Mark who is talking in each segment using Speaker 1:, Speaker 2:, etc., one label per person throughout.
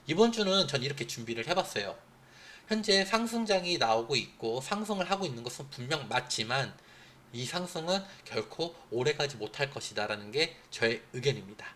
Speaker 1: 이번 주는 전 이렇게 준비를 해봤어요. 현재 상승장이 나오고 있고 상승을 하고 있는 것은 분명 맞지만 이 상승은 결코 오래가지 못할 것이다 라는 게 저의 의견입니다.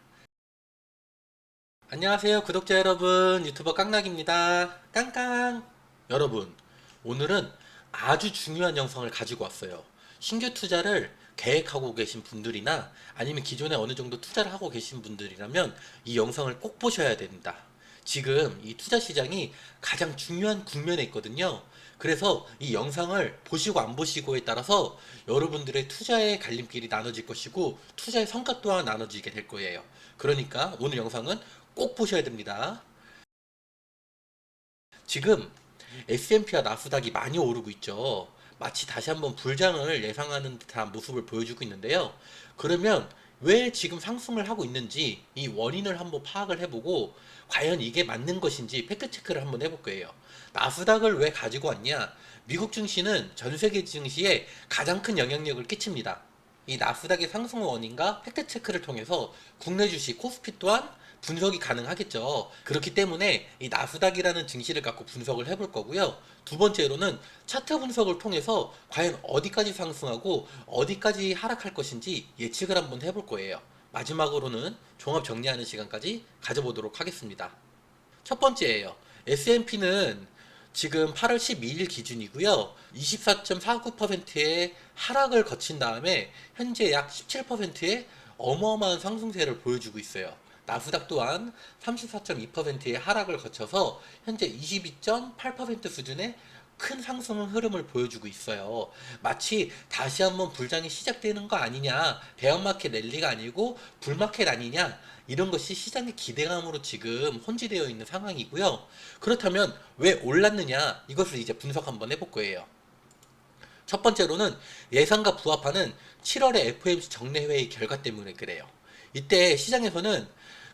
Speaker 1: 안녕하세요 구독자 여러분, 유튜버 깡락입니다. 깡깡. 여러분, 오늘은 아주 중요한 영상을 가지고 왔어요. 신규 투자를 계획하고 계신 분들이나 아니면 기존에 어느 정도 투자를 하고 계신 분들이라면 이 영상을 꼭 보셔야 됩니다. 지금 이 투자 시장이 가장 중요한 국면에 있거든요. 그래서 이 영상을 보시고 안 보시고에 따라서 여러분들의 투자의 갈림길이 나눠질 것이고 투자의 성과 또한 나눠지게 될 거예요. 그러니까 오늘 영상은 꼭 보셔야 됩니다. 지금 S&P와 나스닥이 많이 오르고 있죠. 마치 다시 한번 불장을 예상하는 듯한 모습을 보여주고 있는데요. 그러면 왜 지금 상승을 하고 있는지 이 원인을 한번 파악을 해보고 과연 이게 맞는 것인지 팩트체크를 한번 해볼 거예요. 나스닥을 왜 가지고 왔냐? 미국 증시는 전 세계 증시에 가장 큰 영향력을 끼칩니다. 이 나스닥의 상승 원인과 팩트체크를 통해서 국내 주식 코스피 또한 분석이 가능하겠죠. 그렇기 때문에 이 나스닥이라는 증시를 갖고 분석을 해볼 거고요. 두 번째로는 차트 분석을 통해서 과연 어디까지 상승하고 어디까지 하락할 것인지 예측을 한번 해볼 거예요. 마지막으로는 종합 정리하는 시간까지 가져보도록 하겠습니다. 첫 번째예요. S&P는 지금 8월 12일 기준이고요. 24.49%의 하락을 거친 다음에 현재 약 17%의 어마어마한 상승세를 보여주고 있어요. 나스닥 또한 34.2%의 하락을 거쳐서 현재 22.8% 수준의 큰 상승 흐름을 보여주고 있어요. 마치 다시 한번 불장이 시작되는 거 아니냐, 베어마켓 랠리가 아니고 불마켓 아니냐, 이런 것이 시장의 기대감으로 지금 혼재되어 있는 상황이고요. 그렇다면 왜 올랐느냐, 이것을 이제 분석 한번 해볼 거예요. 첫 번째로는 예상과 부합하는 7월의 FOMC 정례회의 결과 때문에 그래요. 이때 시장에서는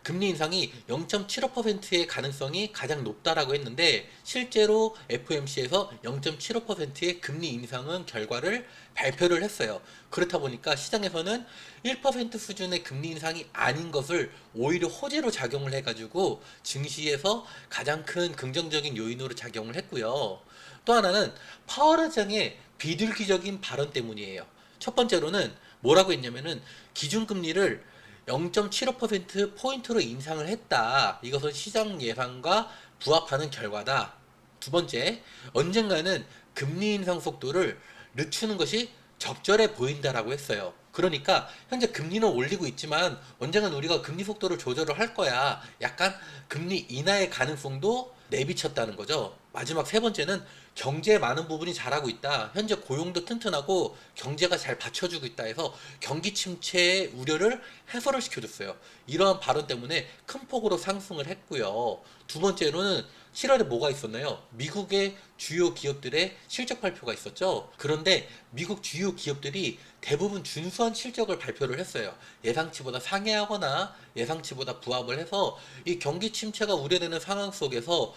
Speaker 1: 금리 인상이 0.75%의 가능성이 가장 높다라고 했는데 실제로 FOMC에서 0.75%의 금리 인상은 결과를 발표를 했어요. 그렇다 보니까 시장에서는 1% 수준의 금리 인상이 아닌 것을 오히려 호재로 작용을 해가지고 증시에서 가장 큰 긍정적인 요인으로 작용을 했고요. 또 하나는 파월 의장의 비둘기적인 발언 때문이에요. 첫 번째로는 뭐라고 했냐면은 기준금리를 0.75%포인트로 인상을 했다. 이것은 시장 예상과 부합하는 결과다. 두 번째, 언젠가는 금리 인상 속도를 늦추는 것이 적절해 보인다라고 했어요. 그러니까 현재 금리는 올리고 있지만 언젠간 우리가 금리 속도를 조절을 할 거야. 약간 금리 인하의 가능성도 내비쳤다는 거죠. 마지막 세 번째는 경제의 많은 부분이 잘하고 있다. 현재 고용도 튼튼하고 경제가 잘 받쳐주고 있다 해서 경기 침체의 우려를 해소를 시켜줬어요. 이러한 발언 때문에 큰 폭으로 상승을 했고요. 두 번째로는 7월에 뭐가 있었나요? 미국의 주요 기업들의 실적 발표가 있었죠. 그런데 미국 주요 기업들이 대부분 준수한 실적을 발표를 했어요. 예상치보다 상회하거나 예상치보다 부합을 해서 이 경기 침체가 우려되는 상황 속에서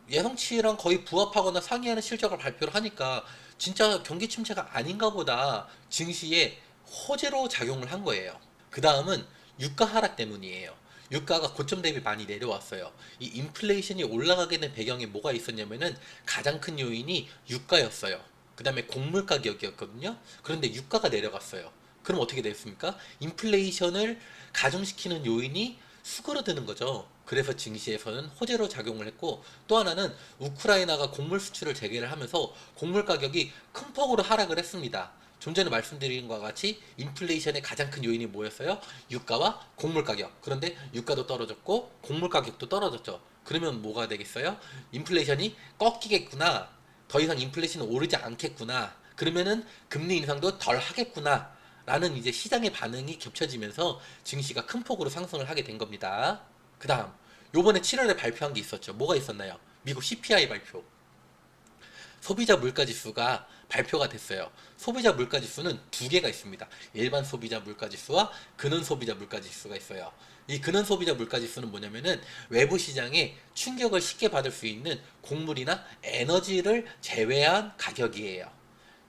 Speaker 1: 예상치랑 거의 부합하거나 상회하는 실적을 발표를 하니까 진짜 경기 침체가 아닌가 보다 증시에 호재로 작용을 한 거예요. 그 다음은 유가 하락 때문이에요. 유가가 고점 대비 많이 내려왔어요. 이 인플레이션이 올라가게 된 배경에 뭐가 있었냐면은 가장 큰 요인이 유가였어요. 그 다음에 곡물 가격이었거든요. 그런데 유가가 내려갔어요. 그럼 어떻게 됐습니까? 인플레이션을 가중시키는 요인이 수그러드는 거죠. 그래서 증시에서는 호재로 작용을 했고 또 하나는 우크라이나가 곡물 수출을 재개를 하면서 곡물 가격이 큰 폭으로 하락을 했습니다. 좀 전에 말씀드린 것과 같이 인플레이션의 가장 큰 요인이 뭐였어요? 유가와 곡물 가격. 그런데 유가도 떨어졌고 곡물 가격도 떨어졌죠. 그러면 뭐가 되겠어요? 인플레이션이 꺾이겠구나. 더 이상 인플레이션은 오르지 않겠구나. 그러면은 금리 인상도 덜 하겠구나. 라는 이제 시장의 반응이 겹쳐지면서 증시가 큰 폭으로 상승을 하게 된 겁니다. 그 다음, 요번에 7월에 발표한 게 있었죠. 뭐가 있었나요? 미국 CPI 발표. 소비자 물가지수가 발표가 됐어요. 소비자 물가지수는 두 개가 있습니다. 일반 소비자 물가지수와 근원 소비자 물가지수가 있어요. 이 근원 소비자 물가지수는 뭐냐면은 외부 시장에 충격을 쉽게 받을 수 있는 곡물이나 에너지를 제외한 가격이에요.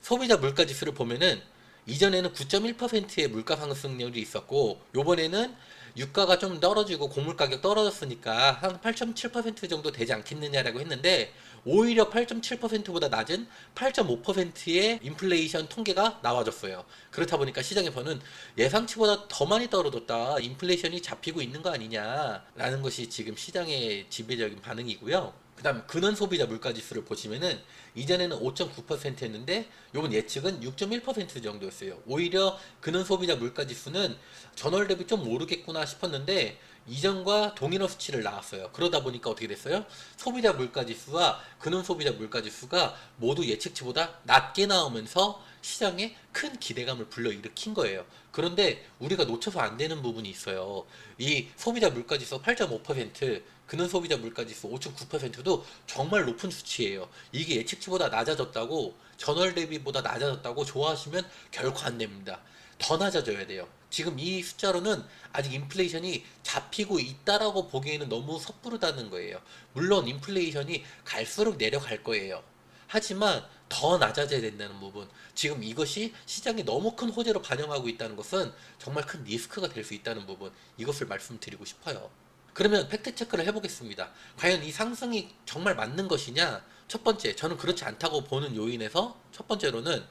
Speaker 1: 소비자 물가지수를 보면은 이전에는 9.1%의 물가 상승률이 있었고 요번에는 유가가 좀 떨어지고 곡물 가격 떨어졌으니까 한 8.7% 정도 되지 않겠느냐라고 했는데 오히려 8.7%보다 낮은 8.5%의 인플레이션 통계가 나와줬어요. 그렇다 보니까 시장에서는 예상치보다 더 많이 떨어졌다. 인플레이션이 잡히고 있는 거 아니냐라는 것이 지금 시장의 지배적인 반응이고요. 그다음 근원 소비자 물가 지수를 보시면은 이전에는 5.9%였는데 요번 예측은 6.1% 정도였어요. 오히려 근원 소비자 물가 지수는 전월 대비 좀 오르겠구나 싶었는데 이전과 동일한 수치를 나왔어요. 그러다 보니까 어떻게 됐어요? 소비자 물가 지수와 근원 소비자 물가 지수가 모두 예측치보다 낮게 나오면서 시장에 큰 기대감을 불러일으킨 거예요. 그런데 우리가 놓쳐서 안 되는 부분이 있어요. 이 소비자 물가 지수 8.5%, 근원 소비자 물가 지수 5.9%도 정말 높은 수치예요. 이게 예측치보다 낮아졌다고, 전월 대비보다 낮아졌다고 좋아하시면 결코 안 됩니다. 더 낮아져야 돼요. 지금 이 숫자로는 아직 인플레이션이 잡히고 있다라고 보기에는 너무 섣부르다는 거예요. 물론 인플레이션이 갈수록 내려갈 거예요. 하지만 더 낮아져야 된다는 부분. 지금 이것이 시장에 너무 큰 호재로 반영하고 있다는 것은 정말 큰 리스크가 될 수 있다는 부분. 이것을 말씀드리고 싶어요. 그러면 팩트 체크를 해보겠습니다. 과연 이 상승이 정말 맞는 것이냐? 첫 번째, 저는 그렇지 않다고 보는 요인에서 첫 번째로는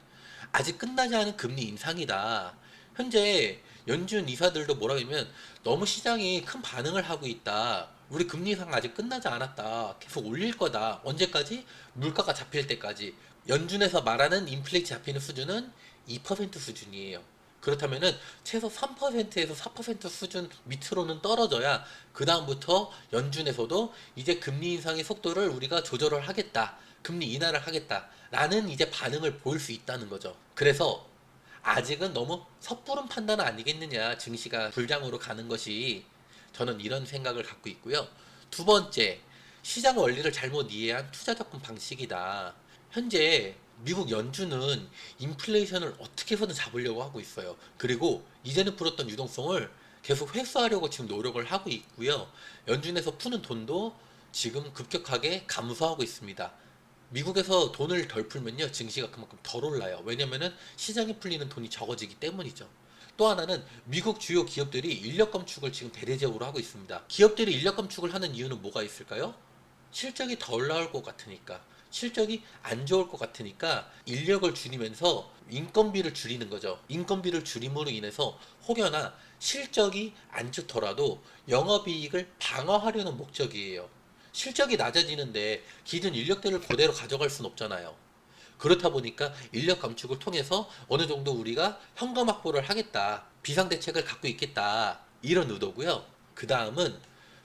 Speaker 1: 아직 끝나지 않은 금리 인상이다. 현재 연준 이사들도 뭐라 하면 너무 시장이 큰 반응을 하고 있다. 우리 금리 인상 아직 끝나지 않았다. 계속 올릴 거다. 언제까지? 물가가 잡힐 때까지. 연준에서 말하는 인플레이션 잡히는 수준은 2% 수준이에요. 그렇다면은 최소 3%에서 4% 수준 밑으로는 떨어져야 그 다음부터 연준에서도 이제 금리 인상의 속도를 우리가 조절을 하겠다. 금리 인하를 하겠다. 라는 이제 반응을 보일 수 있다는 거죠. 그래서 아직은 너무 섣부른 판단은 아니겠느냐. 증시가 불장으로 가는 것이 저는 이런 생각을 갖고 있고요. 두 번째, 시장 원리를 잘못 이해한 투자 접근 방식이다. 현재 미국 연준은 인플레이션을 어떻게 해서든 잡으려고 하고 있어요. 그리고 이제는 풀었던 유동성을 계속 회수하려고 지금 노력을 하고 있고요. 연준에서 푸는 돈도 지금 급격하게 감소하고 있습니다. 미국에서 돈을 덜 풀면요, 증시가 그만큼 덜 올라요. 왜냐면은 시장에 풀리는 돈이 적어지기 때문이죠. 또 하나는 미국 주요 기업들이 인력 감축을 지금 대대적으로 하고 있습니다. 기업들이 인력 감축을 하는 이유는 뭐가 있을까요? 실적이 덜 나올 것 같으니까. 실적이 안 좋을 것 같으니까 인력을 줄이면서 인건비를 줄이는 거죠. 인건비를 줄임으로 인해서 혹여나 실적이 안 좋더라도 영업이익을 방어하려는 목적이에요. 실적이 낮아지는데 기존 인력들을 그대로 가져갈 순 없잖아요. 그렇다 보니까 인력 감축을 통해서 어느 정도 우리가 현금 확보를 하겠다. 비상대책을 갖고 있겠다. 이런 의도고요. 그 다음은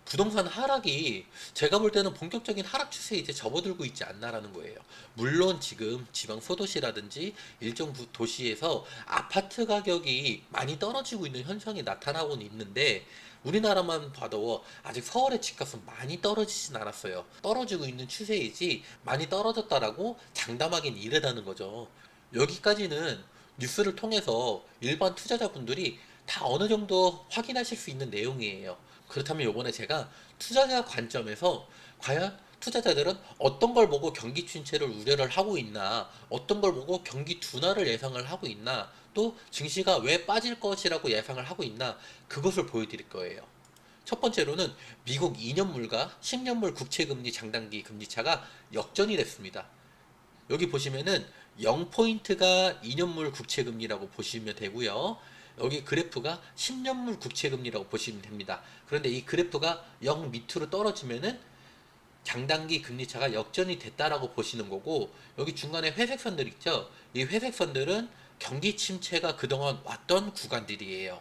Speaker 1: 부동산 하락이 제가 볼 때는 본격적인 하락 추세에 이제 접어들고 있지 않나라는 거예요. 물론 지금 지방 소도시라든지 일정 도시에서 아파트 가격이 많이 떨어지고 있는 현상이 나타나고는 있는데 우리나라만 봐도 아직 서울의 집값은 많이 떨어지진 않았어요. 떨어지고 있는 추세이지 많이 떨어졌다라고 장담하긴 이르다는 거죠. 여기까지는 뉴스를 통해서 일반 투자자분들이 다 어느 정도 확인하실 수 있는 내용이에요. 그렇다면 요번에 제가 투자자 관점에서 과연 투자자들은 어떤 걸 보고 경기 침체를 우려를 하고 있나, 어떤 걸 보고 경기 둔화를 예상을 하고 있나, 또 증시가 왜 빠질 것이라고 예상을 하고 있나, 그것을 보여드릴 거예요. 첫 번째로는 미국 2년물과 10년물 국채금리 장단기 금리차가 역전이 됐습니다. 여기 보시면은 0포인트가 2년물 국채금리라고 보시면 되고요. 여기 그래프가 10년물 국채금리라고 보시면 됩니다. 그런데 이 그래프가 0 밑으로 떨어지면은 장단기 금리차가 역전이 됐다라고 보시는 거고, 여기 중간에 회색선들 있죠? 이 회색선들은 경기 침체가 그동안 왔던 구간들이에요.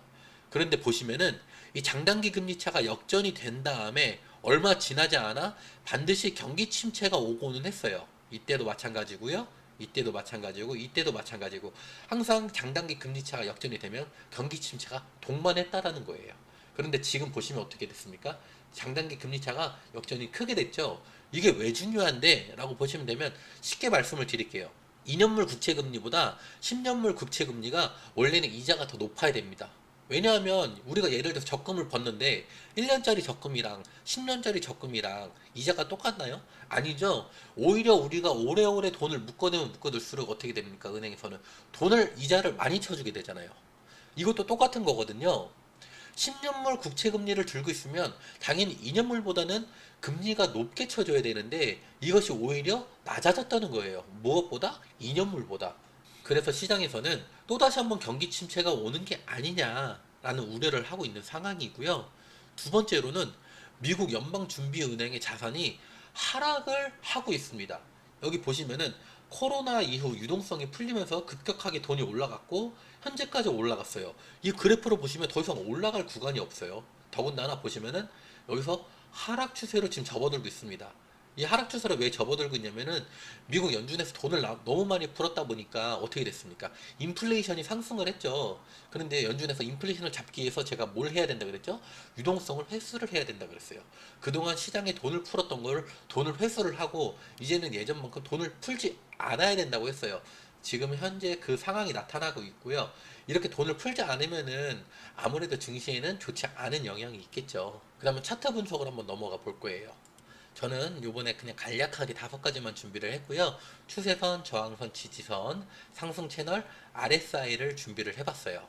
Speaker 1: 그런데 보시면은 이 장단기 금리차가 역전이 된 다음에 얼마 지나지 않아 반드시 경기 침체가 오고는 했어요. 이때도 마찬가지고요. 이때도 마찬가지고 이때도 마찬가지고 항상 장단기 금리차가 역전이 되면 경기 침체가 동반했다라는 거예요. 그런데 지금 보시면 어떻게 됐습니까? 장단기 금리차가 역전이 크게 됐죠. 이게 왜 중요한데? 라고 보시면 되면 쉽게 말씀을 드릴게요. 2년물 국채금리보다 10년물 국채금리가 원래는 이자가 더 높아야 됩니다. 왜냐하면 우리가 예를 들어서 적금을 벗는데 1년짜리 적금이랑 10년짜리 적금이랑 이자가 똑같나요? 아니죠. 오히려 우리가 오래오래 돈을 묶어내면 묶어둘수록 어떻게 됩니까? 은행에서는 돈을 이자를 많이 쳐주게 되잖아요. 이것도 똑같은 거거든요. 10년물 국채 금리를 들고 있으면 당연히 2년물보다는 금리가 높게 쳐줘야 되는데 이것이 오히려 낮아졌다는 거예요. 무엇보다 2년물보다. 그래서 시장에서는 또다시 한번 경기 침체가 오는 게 아니냐라는 우려를 하고 있는 상황이고요. 두 번째로는 미국 연방준비은행의 자산이 하락을 하고 있습니다. 여기 보시면은 코로나 이후 유동성이 풀리면서 급격하게 돈이 올라갔고 현재까지 올라갔어요. 이 그래프로 보시면 더 이상 올라갈 구간이 없어요. 더군다나 보시면은 여기서 하락 추세로 지금 접어들고 있습니다. 이 하락 추세를 왜 접어들고 있냐면은 미국 연준에서 돈을 너무 많이 풀었다 보니까 어떻게 됐습니까? 인플레이션이 상승을 했죠. 그런데 연준에서 인플레이션을 잡기 위해서 제가 뭘 해야 된다 그랬죠? 유동성을 회수를 해야 된다 그랬어요. 그동안 시장에 돈을 풀었던 걸 돈을 회수를 하고 이제는 예전만큼 돈을 풀지 않아야 된다고 했어요. 지금 현재 그 상황이 나타나고 있고요. 이렇게 돈을 풀지 않으면은 아무래도 증시에는 좋지 않은 영향이 있겠죠. 그러면 차트 분석을 한번 넘어가 볼 거예요. 저는 요번에 그냥 간략하게 5가지만 준비를 했고요. 추세선, 저항선, 지지선, 상승 채널, RSI를 준비를 해봤어요.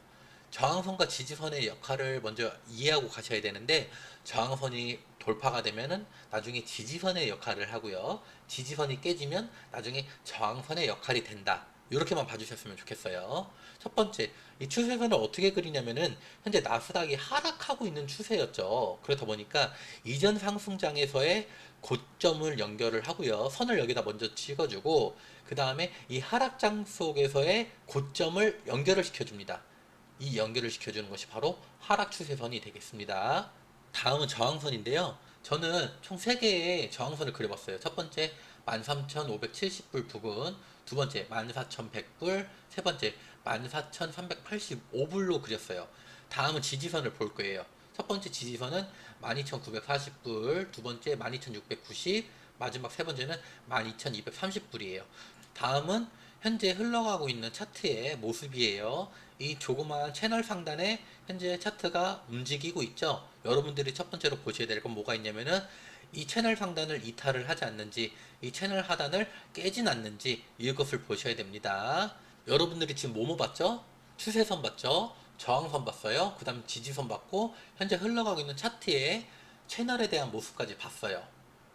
Speaker 1: 저항선과 지지선의 역할을 먼저 이해하고 가셔야 되는데 저항선이 돌파가 되면은 나중에 지지선의 역할을 하고요. 지지선이 깨지면 나중에 저항선의 역할이 된다. 이렇게만 봐주셨으면 좋겠어요. 첫 번째, 이 추세선을 어떻게 그리냐면은 현재 나스닥이 하락하고 있는 추세였죠. 그렇다 보니까 이전 상승장에서의 고점을 연결을 하고요. 선을 여기다 먼저 찍어주고 그 다음에 이 하락장 속에서의 고점을 연결을 시켜줍니다. 이 연결을 시켜주는 것이 바로 하락 추세선이 되겠습니다. 다음은 저항선인데요. 저는 총 3개의 저항선을 그려봤어요. 첫 번째 13,570불 부근, 두 번째 14,100불, 세 번째 14,385불로 그렸어요. 다음은 지지선을 볼 거예요. 첫 번째 지지선은 12,940불, 두 번째 12,690, 마지막 세 번째는 12,230불이에요. 다음은 현재 흘러가고 있는 차트의 모습이에요. 이 조그마한 채널 상단에 현재 차트가 움직이고 있죠. 여러분들이 첫 번째로 보셔야 될 건 뭐가 있냐면은 이 채널 상단을 이탈을 하지 않는지, 이 채널 하단을 깨진 않는지 이것을 보셔야 됩니다. 여러분들이 지금 뭐뭐 봤죠? 추세선 봤죠? 저항선 봤어요. 그 다음 지지선 봤고 현재 흘러가고 있는 차트의 채널에 대한 모습까지 봤어요.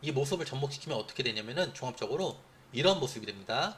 Speaker 1: 이 모습을 접목시키면 어떻게 되냐면은 종합적으로 이런 모습이 됩니다.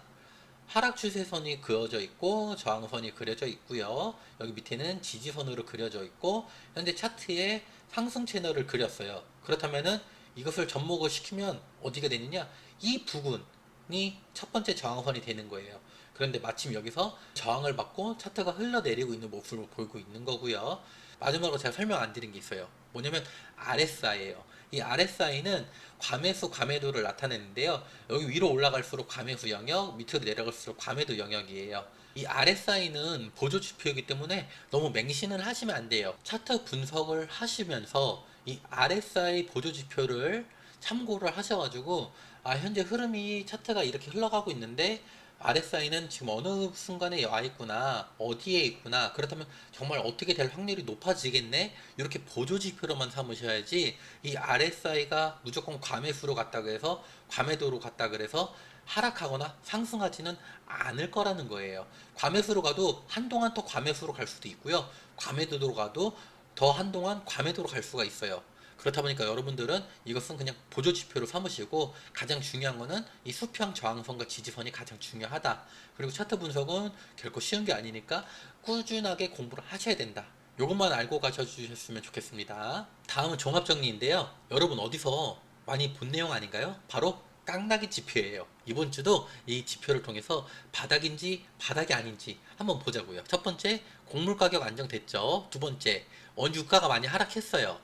Speaker 1: 하락 추세선이 그어져 있고 저항선이 그려져 있고요. 여기 밑에는 지지선으로 그려져 있고 현재 차트에 상승 채널을 그렸어요. 그렇다면은 이것을 접목을 시키면 어디가 되느냐? 이 부분이 첫 번째 저항선이 되는 거예요. 그런데 마침 여기서 저항을 받고 차트가 흘러내리고 있는 모습을 보이고 있는 거고요. 마지막으로 제가 설명 안 드린 게 있어요. 뭐냐면 RSI예요. 이 RSI는 과매수 과매도를 나타내는데요. 여기 위로 올라갈수록 과매수 영역, 밑으로 내려갈수록 과매도 영역이에요. 이 RSI는 보조 지표이기 때문에 너무 맹신을 하시면 안 돼요. 차트 분석을 하시면서 이 RSI 보조 지표를 참고를 하셔가지고 현재 흐름이 차트가 이렇게 흘러가고 있는데 RSI는 지금 어느 순간에 와 있구나, 어디에 있구나, 그렇다면 정말 어떻게 될 확률이 높아지겠네? 이렇게 보조 지표로만 삼으셔야지 이 RSI가 무조건 과매수로 갔다 그래서 과매도로 갔다 그래서 하락하거나 상승하지는 않을 거라는 거예요. 과매수로 가도 한동안 더 과매수로 갈 수도 있고요. 과매도로 가도 더 한동안 과매도로 갈 수가 있어요. 그렇다 보니까 여러분들은 이것은 그냥 보조 지표로 삼으시고 가장 중요한 거는 이 수평 저항선과 지지선이 가장 중요하다. 그리고 차트 분석은 결코 쉬운 게 아니니까 꾸준하게 공부를 하셔야 된다. 요것만 알고 가셔주셨으면 좋겠습니다. 다음은 종합정리인데요. 여러분 어디서 많이 본 내용 아닌가요? 바로 깡나기 지표예요. 이번 주도 이 지표를 통해서 바닥인지 바닥이 아닌지 한번 보자고요. 첫 번째, 곡물 가격 안정됐죠. 두 번째, 원유가가 많이 하락했어요.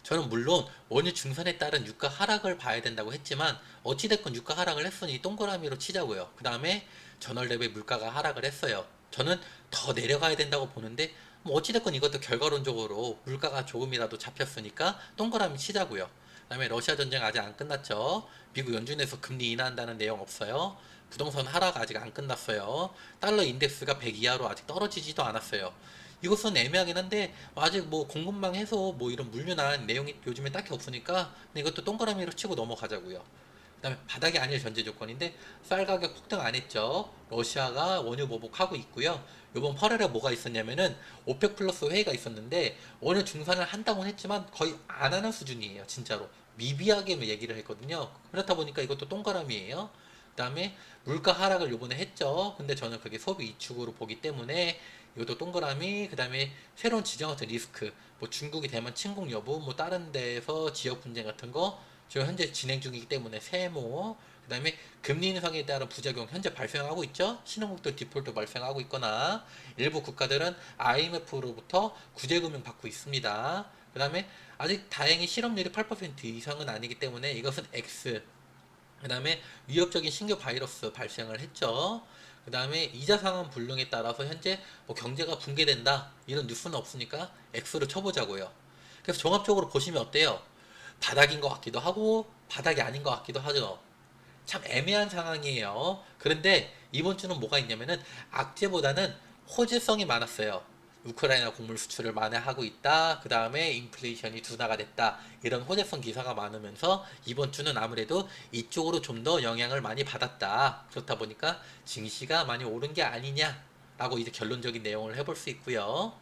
Speaker 1: 저는 물론 원유 증산에 따른 유가 하락을 봐야 된다고 했지만 어찌됐건 유가 하락을 했으니 동그라미로 치자고요. 그 다음에 전월대비 물가가 하락을 했어요. 저는 더 내려가야 된다고 보는데 뭐 어찌됐건 이것도 결과론적으로 물가가 조금이라도 잡혔으니까 동그라미 치자고요. 그 다음에 러시아 전쟁 아직 안 끝났죠. 미국 연준에서 금리 인하한다는 내용 없어요. 부동산 하락 아직 안 끝났어요. 달러 인덱스가 100 이하로 아직 떨어지지도 않았어요. 이것은 애매하긴 한데 아직 뭐 공급망 해소 뭐 이런 물류나 내용이 요즘에 딱히 없으니까 이것도 동그라미로 치고 넘어가자고요. 그다음에 바닥이 아닐 전제 조건인데 쌀 가격 폭등 안 했죠. 러시아가 원유 보복하고 있고요. 이번 8월에 뭐가 있었냐면은 오펙 플러스 회의가 있었는데 원유 중산을 한다고는 했지만 거의 안 하는 수준이에요. 진짜로 미비하게 얘기를 했거든요. 그렇다 보니까 이것도 동그라미예요. 그다음에 물가 하락을 요번에 했죠. 근데 저는 그게 소비 위축으로 보기 때문에 이것도 동그라미. 그다음에 새로운 지정 같은 리스크, 뭐 중국이 대만 침공 여부, 뭐 다른 데서 지역 분쟁 같은 거 지금 현재 진행 중이기 때문에 세모. 그다음에 금리 인상에 따른 부작용 현재 발생하고 있죠. 신흥국도 디폴트 발생하고 있거나 일부 국가들은 IMF로부터 구제금융 받고 있습니다. 그다음에 아직 다행히 실업률이 8% 이상은 아니기 때문에 이것은 X. 그 다음에 위협적인 신규 바이러스 발생을 했죠. 그 다음에 이자 상환 불능에 따라서 현재 뭐 경제가 붕괴된다 이런 뉴스는 없으니까 X를 쳐보자고요. 그래서 종합적으로 보시면 어때요? 바닥인 것 같기도 하고 바닥이 아닌 것 같기도 하죠. 참 애매한 상황이에요. 그런데 이번 주는 뭐가 있냐면은 악재보다는 호재성이 많았어요. 우크라이나 곡물 수출을 만회하고 있다. 그 다음에 인플레이션이 둔화가 됐다. 이런 호재성 기사가 많으면서 이번 주는 아무래도 이쪽으로 좀 더 영향을 많이 받았다. 그렇다 보니까 증시가 많이 오른 게 아니냐라고 이제 결론적인 내용을 해볼 수 있고요.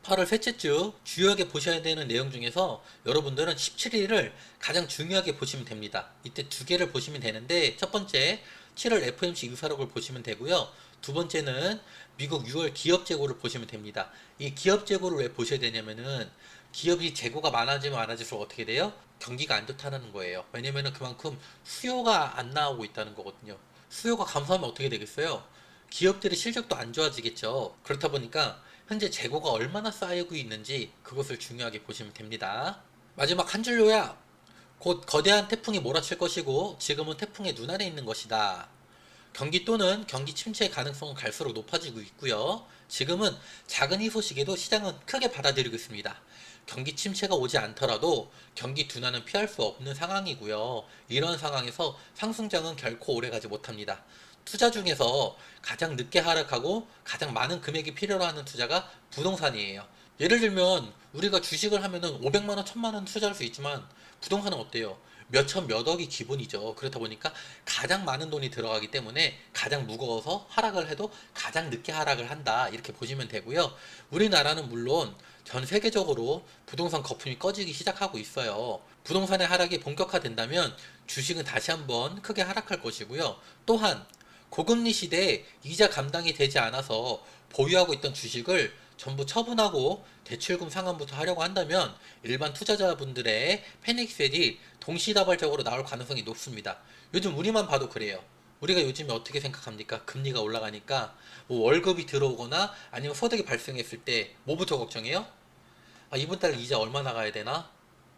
Speaker 1: 8월 셋째 주 주요하게 보셔야 되는 내용 중에서 여러분들은 17일을 가장 중요하게 보시면 됩니다. 이때 두 개를 보시면 되는데 첫 번째 7월 FOMC 의사록을 보시면 되고요. 두 번째는 미국 6월 기업 재고를 보시면 됩니다. 이 기업 재고를 왜 보셔야 되냐면은 기업이 재고가 많아지면 많아질수록 어떻게 돼요? 경기가 안 좋다는 거예요. 왜냐면은 그만큼 수요가 안 나오고 있다는 거거든요. 수요가 감소하면 어떻게 되겠어요? 기업들의 실적도 안 좋아지겠죠. 그렇다 보니까 현재 재고가 얼마나 쌓이고 있는지 그것을 중요하게 보시면 됩니다. 마지막 한 줄 요약. 곧 거대한 태풍이 몰아칠 것이고 지금은 태풍의 눈 아래 있는 것이다. 경기 또는 경기 침체의 가능성은 갈수록 높아지고 있고요. 지금은 작은 희소식에도 시장은 크게 받아들이고 있습니다. 경기 침체가 오지 않더라도 경기 둔화는 피할 수 없는 상황이고요. 이런 상황에서 상승장은 결코 오래가지 못합니다. 투자 중에서 가장 늦게 하락하고 가장 많은 금액이 필요로 하는 투자가 부동산이에요. 예를 들면 우리가 주식을 하면은 500만 원, 1000만 원 투자할 수 있지만 부동산은 어때요? 몇천 몇 억이 기본이죠. 그렇다 보니까 가장 많은 돈이 들어가기 때문에 가장 무거워서 하락을 해도 가장 늦게 하락을 한다. 이렇게 보시면 되고요. 우리나라는 물론 전 세계적으로 부동산 거품이 꺼지기 시작하고 있어요. 부동산의 하락이 본격화된다면 주식은 다시 한번 크게 하락할 것이고요. 또한 고금리 시대에 이자 감당이 되지 않아서 보유하고 있던 주식을 전부 처분하고 대출금 상환부터 하려고 한다면 일반 투자자분들의 패닉셀이 동시다발적으로 나올 가능성이 높습니다. 요즘 우리만 봐도 그래요. 우리가 요즘에 어떻게 생각합니까? 금리가 올라가니까 뭐 월급이 들어오거나 아니면 소득이 발생했을 때 뭐부터 걱정해요? 아, 이번 달 이자 얼마 나가야 되나?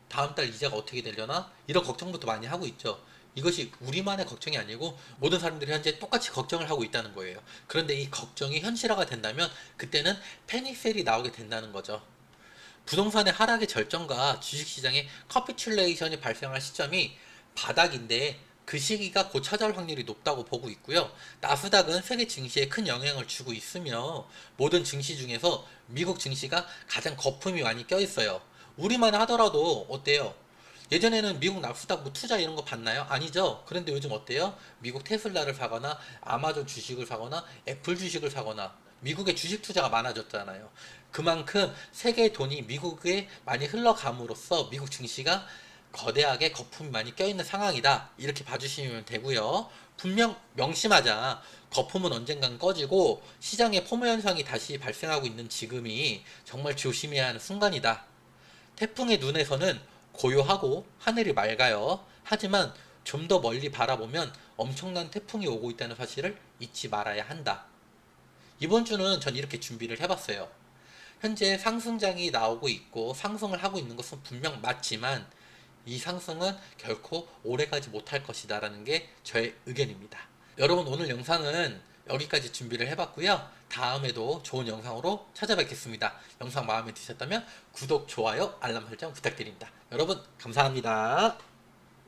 Speaker 1: 다음 달 이자가 어떻게 되려나? 이런 걱정부터 많이 하고 있죠. 이것이 우리만의 걱정이 아니고 모든 사람들이 현재 똑같이 걱정을 하고 있다는 거예요. 그런데 이 걱정이 현실화가 된다면 그때는 패닉셀이 나오게 된다는 거죠. 부동산의 하락의 절정과 주식시장의 커피출레이션이 발생할 시점이 바닥인데 그 시기가 곧 찾아올 확률이 높다고 보고 있고요. 나스닥은 세계 증시에 큰 영향을 주고 있으며 모든 증시 중에서 미국 증시가 가장 거품이 많이 껴있어요. 우리만 하더라도 어때요? 예전에는 미국 나스닥 뭐 투자 이런 거 봤나요? 아니죠. 그런데 요즘 어때요? 미국 테슬라를 사거나 아마존 주식을 사거나 애플 주식을 사거나 미국의 주식 투자가 많아졌잖아요. 그만큼 세계의 돈이 미국에 많이 흘러감으로써 미국 증시가 거대하게 거품이 많이 껴있는 상황이다. 이렇게 봐주시면 되고요. 분명 명심하자. 거품은 언젠간 꺼지고 시장의 포모 현상이 다시 발생하고 있는 지금이 정말 조심해야 하는 순간이다. 태풍의 눈에서는 고요하고 하늘이 맑아요. 하지만 좀 더 멀리 바라보면 엄청난 태풍이 오고 있다는 사실을 잊지 말아야 한다. 이번 주는 전 이렇게 준비를 해봤어요. 현재 상승장이 나오고 있고 상승을 하고 있는 것은 분명 맞지만 이 상승은 결코 오래가지 못할 것이다 라는 게 저의 의견입니다. 여러분 오늘 영상은 여기까지 준비를 해봤고요. 다음에도 좋은 영상으로 찾아뵙겠습니다. 영상 마음에 드셨다면 구독, 좋아요, 알람 설정 부탁드립니다. 여러분 감사합니다.